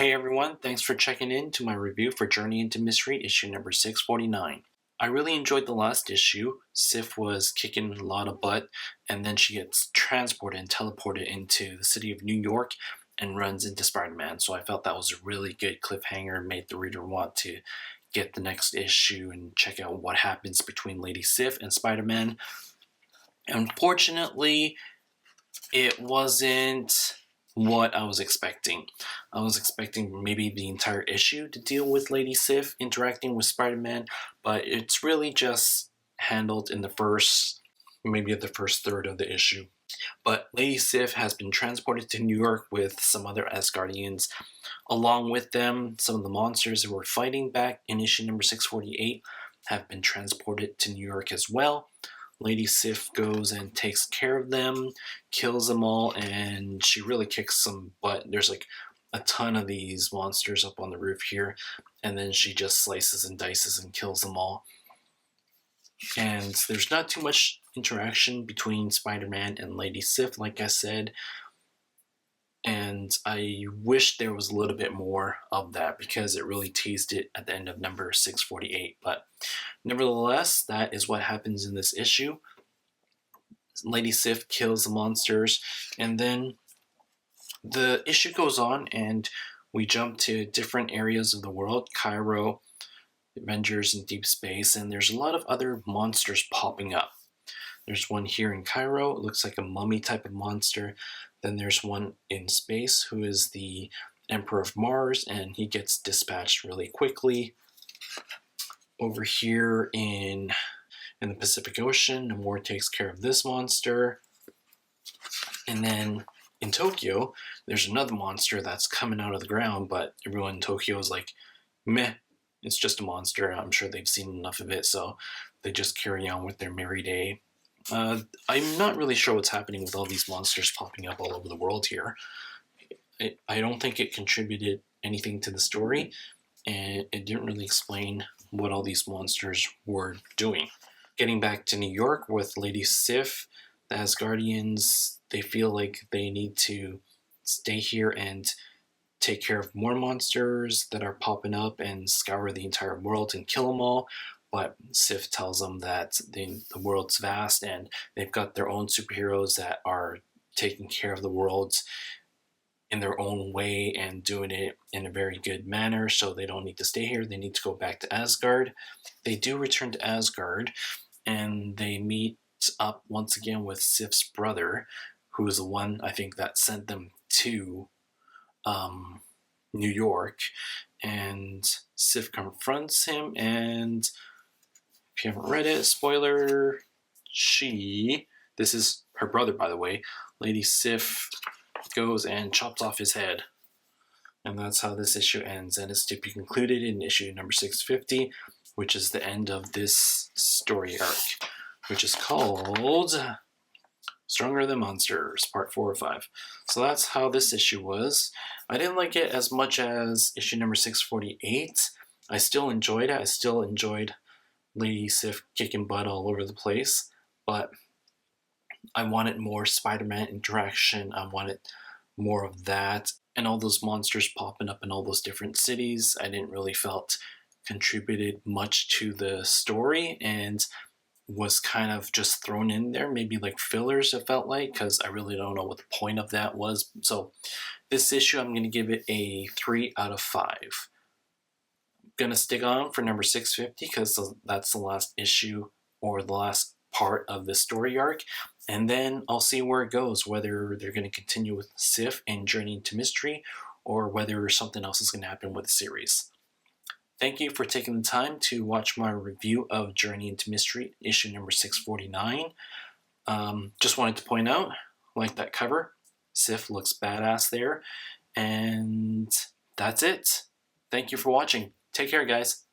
Hey everyone, thanks for checking in to my review for Journey into Mystery issue number 649. I really enjoyed the last issue. Sif was kicking a lot of butt, and then she gets transported and teleported into the city of New York and runs into Spider-Man. So I felt that was a really good cliffhanger, made the reader want to get the next issue and check out what happens between Lady Sif and Spider-Man. Unfortunately, it wasn't what I was expecting. I was expecting maybe the entire issue to deal with Lady Sif interacting with Spider-Man, but it's really just handled in the first third of the issue. But Lady Sif has been transported to New York with some other Asgardians. Along with them, some of the monsters who were fighting back in issue number 648 have been transported to New York as well. Lady Sif goes and takes care of them, kills them all, and she really kicks some butt. There's like a ton of these monsters up on the roof here, and then she just slices and dices and kills them all. And there's not too much interaction between Spider-Man and Lady Sif, like I said, and I wish there was a little bit more of that because it really teased it at the end of number 648. But nevertheless, that is what happens in this issue. Lady Sif kills the monsters, and then the issue goes on, and we jump to different areas of the world: Cairo, Avengers in deep space, and there's a lot of other monsters popping up. There's one here in Cairo. It looks like a mummy type of monster. Then there's one in space who is the Emperor of Mars, and he gets dispatched really quickly. Over here in the Pacific Ocean, Namor takes care of this monster. And then in Tokyo, there's another monster that's coming out of the ground, but everyone in Tokyo is like, meh, it's just a monster. I'm sure they've seen enough of it, so they just carry on with their merry day. I'm not really sure what's happening with all these monsters popping up all over the world here. I don't think it contributed anything to the story, and it didn't really explain what all these monsters were doing. Getting back to New York with Lady Sif, the Asgardians, they feel like they need to stay here and take care of more monsters that are popping up and scour the entire world and kill them all. But Sif tells them that the world's vast and they've got their own superheroes that are taking care of the world in their own way and doing it in a very good manner, so they don't need to stay here. They need to go back to Asgard. They do return to Asgard, and they meet up once again with Sif's brother, who is the one, I think, that sent them to New York. And Sif confronts him, and if you haven't read it, spoiler, this is her brother, by the way, Lady Sif goes and chops off his head. And that's how this issue ends, and it's to be concluded in issue number 650, which is the end of this story arc, which is called Stronger Than Monsters, part 4 or 5. So that's how this issue was. I didn't like it as much as issue number 648. I still enjoyed it. I still enjoyed Lady Sif kicking butt all over the place, but I wanted more Spider-Man interaction. I wanted more of that, and all those monsters popping up in all those different cities I didn't really felt contributed much to the story, and was kind of just thrown in there, maybe like fillers, it felt like, because I really don't know what the point of that was. So this issue, I'm going to give it a 3 out of 5. I'm going to stick on for number 650 because that's the last issue, or the last part of the story arc, and then I'll see where it goes, whether they're going to continue with Sif and Journey into Mystery, or whether something else is going to happen with the series. Thank you for taking the time to watch my review of Journey into Mystery, issue number 649. Just wanted to point out, like that cover, Sif looks badass there, and that's it. Thank you for watching. Take care, guys.